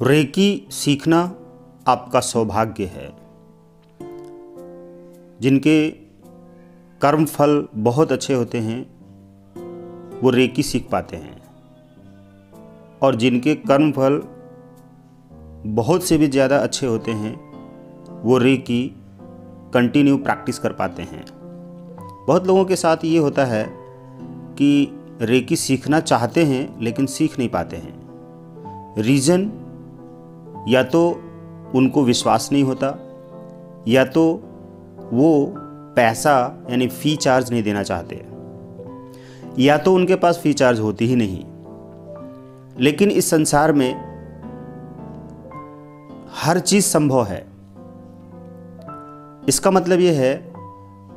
Recce सीखना आपका सौभाग्य है। जिनके कर्म फल बहुत अच्छे होते हैं वो रेकी सीख पाते हैं, और जिनके कर्म फल बहुत से भी ज़्यादा अच्छे होते हैं वो रेकी कंटिन्यू प्रैक्टिस कर पाते हैं। बहुत लोगों के साथ ये होता है कि रेकी सीखना चाहते हैं लेकिन सीख नहीं पाते हैं। रीज़न या तो उनको विश्वास नहीं होता, या तो वो पैसा यानी फ़ी चार्ज नहीं देना चाहते, या तो उनके पास फ़ी चार्ज होती ही नहीं। लेकिन इस संसार में हर चीज़ संभव है। इसका मतलब ये है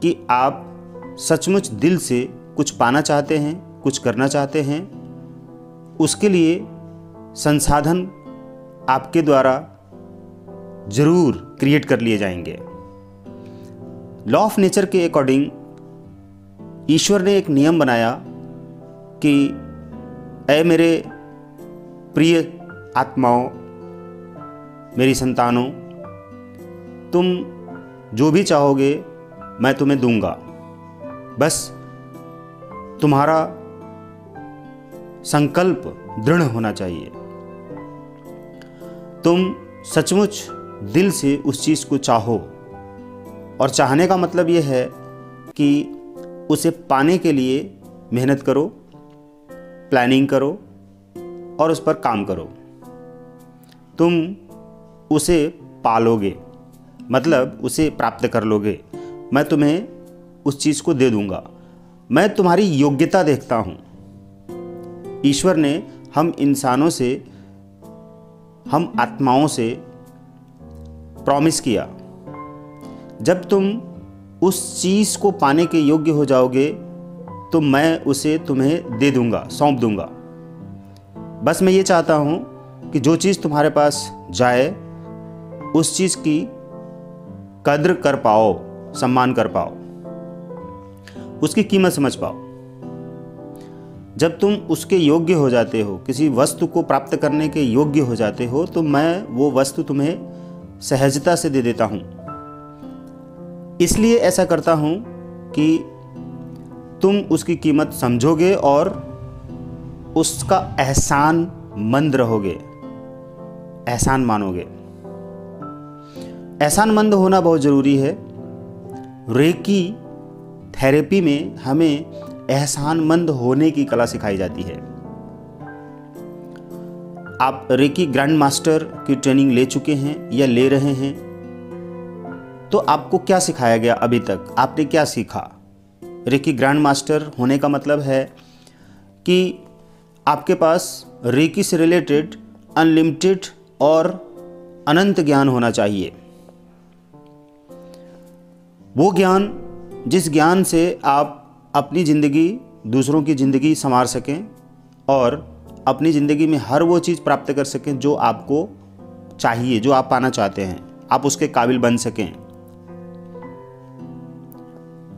कि आप सचमुच दिल से कुछ पाना चाहते हैं, कुछ करना चाहते हैं, उसके लिए संसाधन आपके द्वारा जरूर क्रिएट कर लिए जाएंगे। लॉ ऑफ नेचर के अकॉर्डिंग ईश्वर ने एक नियम बनाया कि ऐ मेरे प्रिय आत्माओं, मेरी संतानों, तुम जो भी चाहोगे मैं तुम्हें दूंगा, बस तुम्हारा संकल्प दृढ़ होना चाहिए। तुम सचमुच दिल से उस चीज़ को चाहो, और चाहने का मतलब ये है कि उसे पाने के लिए मेहनत करो, प्लानिंग करो और उस पर काम करो। तुम उसे पालोगे, मतलब उसे प्राप्त कर लोगे। मैं तुम्हें उस चीज़ को दे दूंगा। मैं तुम्हारी योग्यता देखता हूँ। ईश्वर ने हम इंसानों से, हम आत्माओं से प्रॉमिस किया, जब तुम उस चीज़ को पाने के योग्य हो जाओगे तो मैं उसे तुम्हें दे दूंगा, सौंप दूंगा। बस मैं ये चाहता हूँ कि जो चीज़ तुम्हारे पास जाए उस चीज़ की कद्र कर पाओ, सम्मान कर पाओ, उसकी कीमत समझ पाओ। जब तुम उसके योग्य हो जाते हो, किसी वस्तु को प्राप्त करने के योग्य हो जाते हो, तो मैं वो वस्तु तुम्हें सहजता से दे देता हूँ। इसलिए ऐसा करता हूँ कि तुम उसकी कीमत समझोगे और उसका एहसान मंद रहोगे, एहसान मानोगे। एहसान मंद होना बहुत ज़रूरी है। रेकी थेरेपी में हमें एहसानमंद होने की कला सिखाई जाती है। आप रेकी ग्रैंड मास्टर की ट्रेनिंग ले चुके हैं या ले रहे हैं, तो आपको क्या सिखाया गया अभी तक? आपने क्या सीखा? रेकी ग्रैंड मास्टर होने का मतलब है कि आपके पास रेकी से रिलेटेड अनलिमिटेड और अनंत ज्ञान होना चाहिए। वो ज्ञान, जिस ज्ञान से आप अपनी ज़िंदगी, दूसरों की ज़िंदगी संवार सकें और अपनी ज़िंदगी में हर वो चीज़ प्राप्त कर सकें जो आपको चाहिए, जो आप पाना चाहते हैं, आप उसके काबिल बन सकें।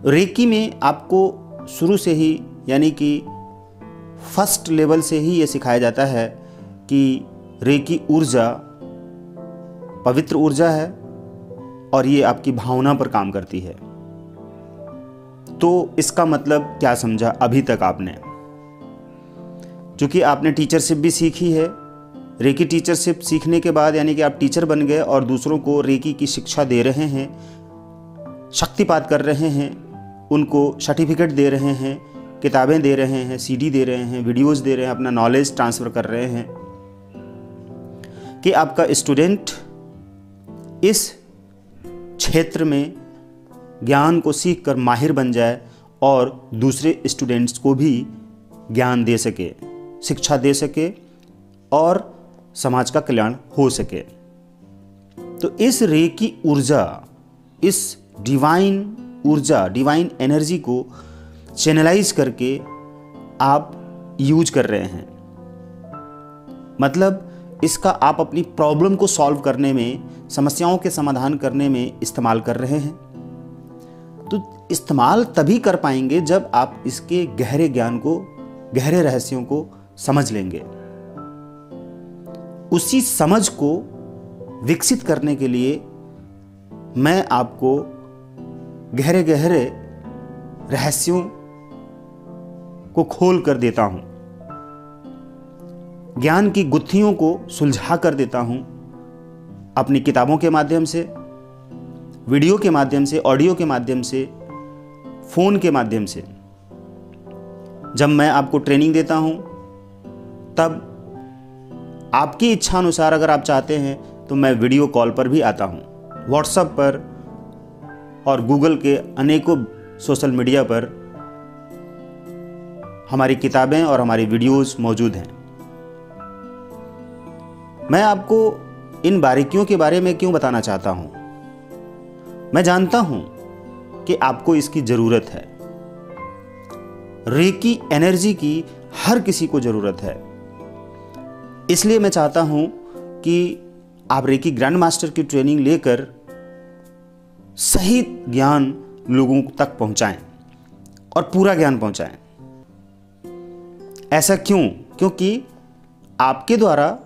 रेकी में आपको शुरू से ही, यानी कि फर्स्ट लेवल से ही ये सिखाया जाता है कि रेकी ऊर्जा पवित्र ऊर्जा है और ये आपकी भावना पर काम करती है। तो इसका मतलब क्या समझा अभी तक आपने? क्योंकि आपने टीचरशिप भी सीखी है। रेकी टीचरशिप सीखने के बाद, यानी कि आप टीचर बन गए और दूसरों को रेकी की शिक्षा दे रहे हैं, शक्तिपात कर रहे हैं, उनको सर्टिफिकेट दे रहे हैं, किताबें दे रहे हैं, सीडी दे रहे हैं, वीडियोस दे रहे हैं, अपना नॉलेज ट्रांसफ़र कर रहे हैं कि आपका स्टूडेंट इस क्षेत्र में ज्ञान को सीखकर माहिर बन जाए और दूसरे स्टूडेंट्स को भी ज्ञान दे सके, शिक्षा दे सके और समाज का कल्याण हो सके। तो इस रेकी ऊर्जा, इस डिवाइन ऊर्जा, डिवाइन एनर्जी को चैनलाइज करके आप यूज कर रहे हैं। मतलब इसका आप अपनी प्रॉब्लम को सॉल्व करने में, समस्याओं के समाधान करने में इस्तेमाल कर रहे हैं। तो इस्तेमाल तभी कर पाएंगे जब आप इसके गहरे ज्ञान को, गहरे रहस्यों को समझ लेंगे। उसी समझ को विकसित करने के लिए मैं आपको गहरे गहरे रहस्यों को खोल कर देता हूं, ज्ञान की गुत्थियों को सुलझा कर देता हूं, अपनी किताबों के माध्यम से, वीडियो के माध्यम से, ऑडियो के माध्यम से, फोन के माध्यम से। जब मैं आपको ट्रेनिंग देता हूं तब आपकी इच्छा अनुसार अगर आप चाहते हैं तो मैं वीडियो कॉल पर भी आता हूं, व्हाट्सएप पर और गूगल के अनेकों सोशल मीडिया पर हमारी किताबें और हमारी वीडियोस मौजूद हैं। मैं आपको इन बारीकियों के बारे में क्यों बताना चाहता हूं? मैं जानता हूं कि आपको इसकी जरूरत है। रेकी एनर्जी की हर किसी को जरूरत है। इसलिए मैं चाहता हूं कि आप रेकी ग्रैंड मास्टर की ट्रेनिंग लेकर सही ज्ञान लोगों तक पहुंचाएं और पूरा ज्ञान पहुंचाएं। ऐसा क्यों? क्योंकि आपके द्वारा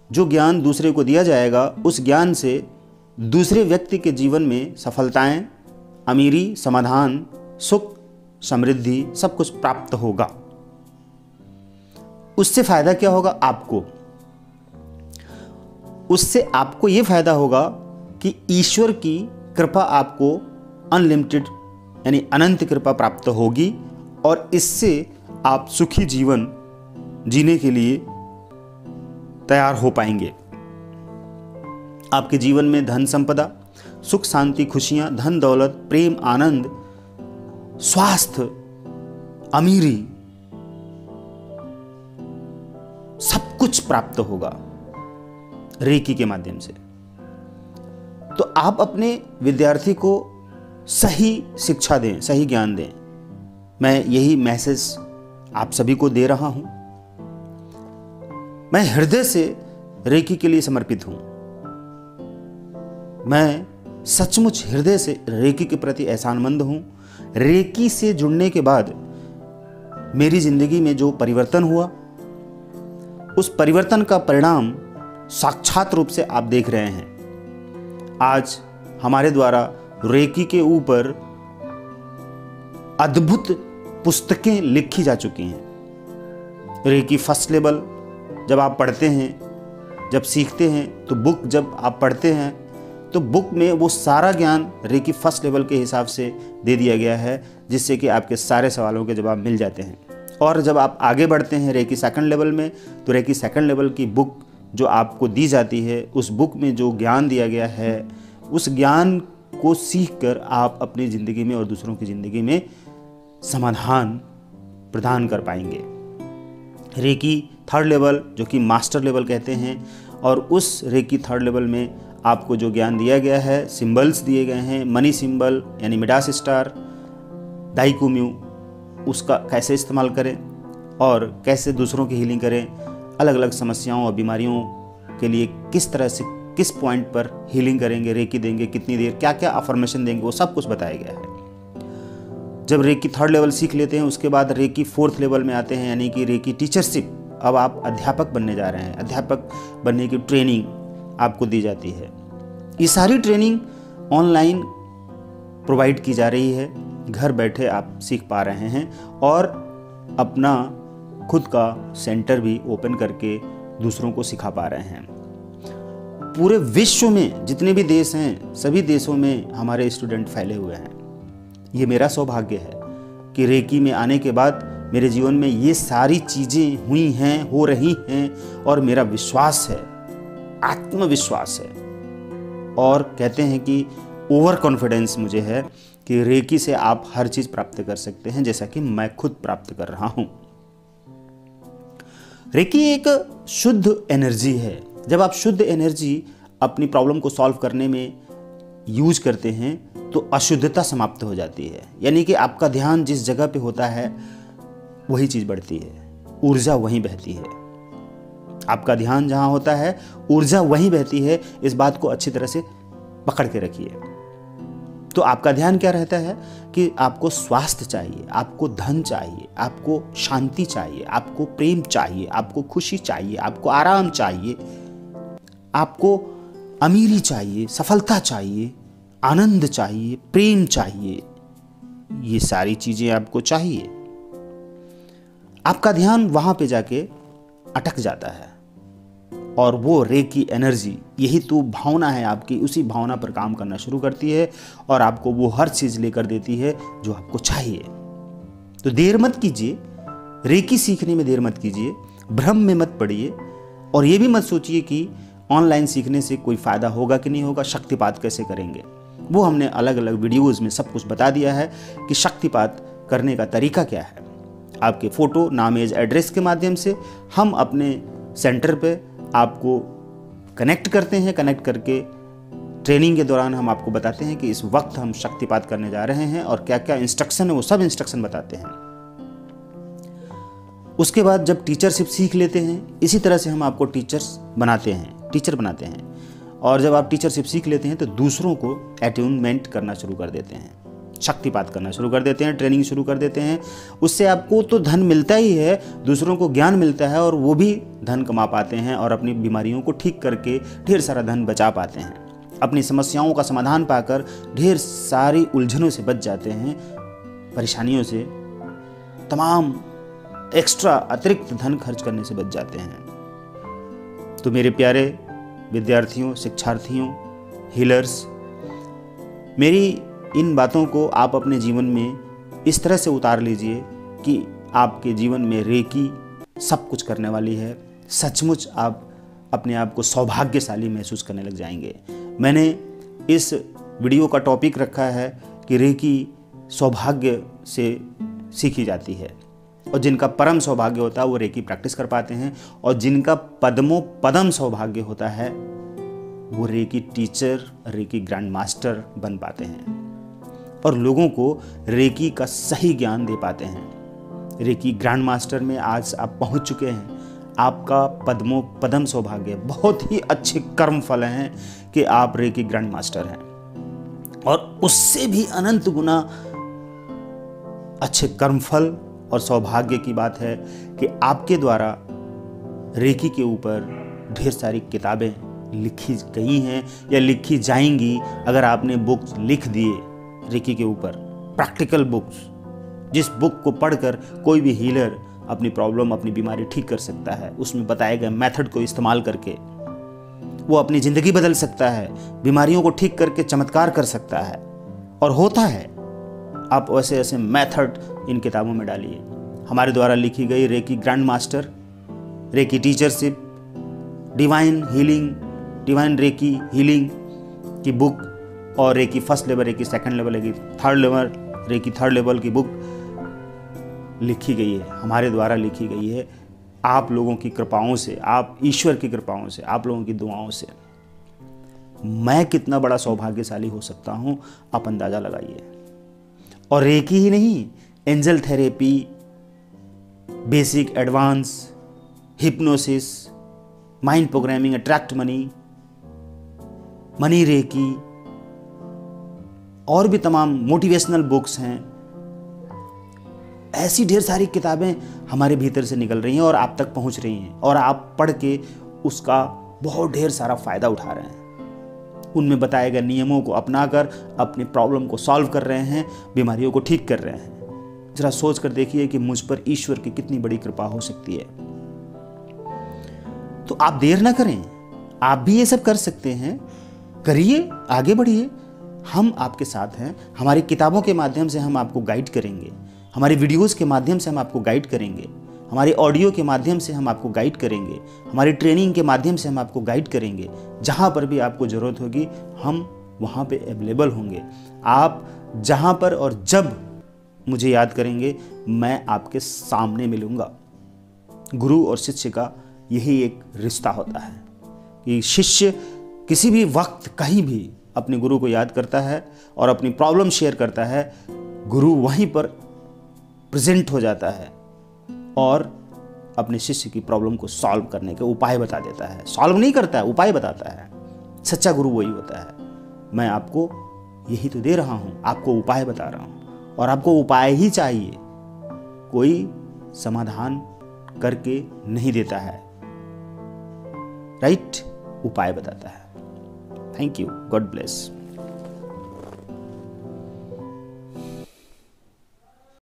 जो ज्ञान दूसरे को दिया जाएगा, उस ज्ञान से दूसरे व्यक्ति के जीवन में सफलताएं, अमीरी, समाधान, सुख, समृद्धि सब कुछ प्राप्त होगा। उससे फायदा क्या होगा आपको? उससे आपको यह फायदा होगा कि ईश्वर की कृपा आपको अनलिमिटेड यानी अनंत कृपा प्राप्त होगी और इससे आप सुखी जीवन जीने के लिए तैयार हो पाएंगे। आपके जीवन में धन संपदा, सुख शांति, खुशियां, धन दौलत, प्रेम, आनंद, स्वास्थ्य, अमीरी सब कुछ प्राप्त होगा रेकी के माध्यम से। तो आप अपने विद्यार्थी को सही शिक्षा दें, सही ज्ञान दें। मैं यही मैसेज आप सभी को दे रहा हूं। मैं हृदय से रेकी के लिए समर्पित हूं। मैं सचमुच हृदय से रेकी के प्रति एहसानमंद हूं। रेकी से जुड़ने के बाद मेरी जिंदगी में जो परिवर्तन हुआ, उस परिवर्तन का परिणाम साक्षात रूप से आप देख रहे हैं। आज हमारे द्वारा रेकी के ऊपर अद्भुत पुस्तकें लिखी जा चुकी हैं। रेकी फर्स्ट लेवल जब आप पढ़ते हैं, जब सीखते हैं, तो बुक जब आप पढ़ते हैं तो बुक में वो सारा ज्ञान रेकी फर्स्ट लेवल के हिसाब से दे दिया गया है, जिससे कि आपके सारे सवालों के जवाब मिल जाते हैं। और जब आप आगे बढ़ते हैं रेकी सेकंड लेवल में, तो रेकी सेकंड लेवल की बुक जो आपको दी जाती है, उस बुक में जो ज्ञान दिया गया है, उस ज्ञान को सीखकर आप अपनी ज़िंदगी में और दूसरों की ज़िंदगी में समाधान प्रदान कर पाएंगे। रेकी थर्ड लेवल जो कि मास्टर लेवल कहते हैं, और उस रेकी थर्ड लेवल में आपको जो ज्ञान दिया गया है, सिंबल्स दिए गए हैं, मनी सिंबल यानी मिडास स्टार, दाइकुम्यू, उसका कैसे इस्तेमाल करें और कैसे दूसरों की हीलिंग करें, अलग अलग समस्याओं और बीमारियों के लिए किस तरह से किस पॉइंट पर हीलिंग करेंगे, रेकी देंगे, कितनी देर, क्या क्या अफर्मेशन देंगे, वो सब कुछ बताया गया है। जब रेकी थर्ड लेवल सीख लेते हैं, उसके बाद रेकी फोर्थ लेवल में आते हैं, यानी कि रेकी टीचरशिप। अब आप अध्यापक बनने जा रहे हैं। अध्यापक बनने की ट्रेनिंग आपको दी जाती है। ये सारी ट्रेनिंग ऑनलाइन प्रोवाइड की जा रही है। घर बैठे आप सीख पा रहे हैं और अपना खुद का सेंटर भी ओपन करके दूसरों को सिखा पा रहे हैं। पूरे विश्व में जितने भी देश हैं, सभी देशों में हमारे स्टूडेंट फैले हुए हैं। ये मेरा सौभाग्य है कि रेकी में आने के बाद मेरे जीवन में ये सारी चीज़ें हुई हैं, हो रही हैं, और मेरा विश्वास है, आत्मविश्वास है, और कहते हैं कि ओवर कॉन्फिडेंस मुझे है कि रेकी से आप हर चीज़ प्राप्त कर सकते हैं, जैसा कि मैं खुद प्राप्त कर रहा हूं। रेकी एक शुद्ध एनर्जी है। जब आप शुद्ध एनर्जी अपनी प्रॉब्लम को सॉल्व करने में यूज करते हैं तो अशुद्धता समाप्त हो जाती है, यानी कि आपका ध्यान जिस जगह पे होता है वही चीज़ बढ़ती है, ऊर्जा वहीं बहती है। आपका ध्यान जहां होता है ऊर्जा वहीं बहती है। इस बात को अच्छी तरह से पकड़ के रखिए। तो आपका ध्यान क्या रहता है कि आपको स्वास्थ्य चाहिए, आपको धन चाहिए, आपको शांति चाहिए, आपको प्रेम चाहिए, आपको खुशी चाहिए, आपको आराम चाहिए, आपको अमीरी चाहिए, सफलता चाहिए, आनंद चाहिए, प्रेम चाहिए, ये सारी चीजें आपको चाहिए, आपका ध्यान वहां पे जाके अटक जाता है और वो रेकी एनर्जी, यही तो भावना है आपकी, उसी भावना पर काम करना शुरू करती है और आपको वो हर चीज लेकर देती है जो आपको चाहिए। तो देर मत कीजिए, रेकी सीखने में देर मत कीजिए, भ्रम में मत पड़िए और ये भी मत सोचिए कि ऑनलाइन सीखने से कोई फ़ायदा होगा कि नहीं होगा, शक्तिपात कैसे करेंगे। वो हमने अलग अलग वीडियोज़ में सब कुछ बता दिया है कि शक्तिपात करने का तरीका क्या है। आपके फ़ोटो, नाम, एज, एड्रेस के माध्यम से हम अपने सेंटर पे आपको कनेक्ट करते हैं। कनेक्ट करके ट्रेनिंग के दौरान हम आपको बताते हैं कि इस वक्त हम शक्तिपात करने जा रहे हैं और क्या क्या इंस्ट्रक्शन है वो सब इंस्ट्रक्शन बताते हैं। उसके बाद जब टीचरशिप सीख लेते हैं, इसी तरह से हम आपको टीचर बनाते हैं और जब आप टीचरशिप सीख लेते हैं तो दूसरों को अट्यूनमेंट करना शुरू कर देते हैं, शक्तिपात करना शुरू कर देते हैं, ट्रेनिंग शुरू कर देते हैं। उससे आपको तो धन मिलता ही है, दूसरों को ज्ञान मिलता है और वो भी धन कमा पाते हैं और अपनी बीमारियों को ठीक करके ढेर सारा धन बचा पाते हैं। अपनी समस्याओं का समाधान पाकर ढेर सारी उलझनों से बच जाते हैं, परेशानियों से, तमाम एक्स्ट्रा अतिरिक्त धन खर्च करने से बच जाते हैं। तो मेरे प्यारे विद्यार्थियों, शिक्षार्थियों, हीलर्स, मेरी इन बातों को आप अपने जीवन में इस तरह से उतार लीजिए कि आपके जीवन में रेकी सब कुछ करने वाली है। सचमुच आप अपने आप को सौभाग्यशाली महसूस करने लग जाएंगे। मैंने इस वीडियो का टॉपिक रखा है कि रेकी सौभाग्य से सीखी जाती है और जिनका परम सौभाग्य होता है वो रेकी प्रैक्टिस कर पाते हैं और जिनका पद्मों पदम सौभाग्य होता है वो reiki teacher, reiki grand master बन पाते हैं और लोगों को रेकी का सही ज्ञान दे पाते हैं। रेकी ग्रैंड मास्टर में आज आप पहुंच चुके हैं। आपका पद्मों पदम सौभाग्य, बहुत ही अच्छे कर्म फल हैं कि आप रेकी ग्रैंड मास्टर हैं और उससे भी अनंत गुना अच्छे कर्म फल और सौभाग्य की बात है कि आपके द्वारा रेकी के ऊपर ढेर सारी किताबें लिखी गई हैं या लिखी जाएंगी। अगर आपने बुक्स लिख दिए रेकी के ऊपर, प्रैक्टिकल बुक्स, जिस बुक को पढ़कर कोई भी हीलर अपनी प्रॉब्लम, अपनी बीमारी ठीक कर सकता है, उसमें बताए गए मेथड को इस्तेमाल करके वो अपनी ज़िंदगी बदल सकता है, बीमारियों को ठीक करके चमत्कार कर सकता है और होता है। आप ऐसे ऐसे मेथड इन किताबों में डालिए। हमारे द्वारा लिखी गई reiki grand master, reiki teachership, divine healing, divine reiki healing की बुक और reiki first level, reiki second level, reiki third level, reiki third level की बुक लिखी गई है, हमारे द्वारा लिखी गई है। आप लोगों की कृपाओं से, आप ईश्वर की कृपाओं से, आप लोगों की दुआओं से मैं कितना बड़ा सौभाग्यशाली हो सकता हूं, आप अंदाजा लगाइए। और रेकी ही नहीं, angel therapy, basic, advance, hypnosis, mind programming, attract money, money reiki और भी तमाम मोटिवेशनल बुक्स हैं। ऐसी ढेर सारी किताबें हमारे भीतर से निकल रही हैं और आप तक पहुंच रही हैं और आप पढ़ के उसका बहुत ढेर सारा फायदा उठा रहे हैं। उनमें बताए गए नियमों को अपनाकर अपनी प्रॉब्लम को सॉल्व कर रहे हैं, बीमारियों को ठीक कर रहे हैं। जरा सोच कर देखिए कि मुझ पर ईश्वर की कितनी बड़ी कृपा हो सकती है। तो आप देर ना करें, आप भी ये सब कर सकते हैं, करिए, आगे बढ़िए। हम आपके साथ हैं। हमारी किताबों के माध्यम से हम आपको गाइड करेंगे, हमारी वीडियोस के माध्यम से हम आपको गाइड करेंगे, हमारे ऑडियो के माध्यम से हम आपको गाइड करेंगे, हमारी ट्रेनिंग के माध्यम से हम आपको गाइड करेंगे। जहाँ पर भी आपको ज़रूरत होगी हम वहाँ पे अवेलेबल होंगे। आप जहाँ पर और जब मुझे याद करेंगे मैं आपके सामने मिलूँगा। गुरु और शिष्य का यही एक रिश्ता होता है कि शिष्य किसी भी वक्त कहीं भी अपने गुरु को याद करता है और अपनी प्रॉब्लम शेयर करता है, गुरु वहीं पर प्रेजेंट हो जाता है और अपने शिष्य की प्रॉब्लम को सॉल्व करने के उपाय बता देता है। सॉल्व नहीं करता है, उपाय बताता है। सच्चा गुरु वही होता है। मैं आपको यही तो दे रहा हूँ, आपको उपाय बता रहा हूँ और आपको उपाय ही चाहिए, कोई समाधान करके नहीं देता है। राइट? उपाय बताता है। Thank you, God bless.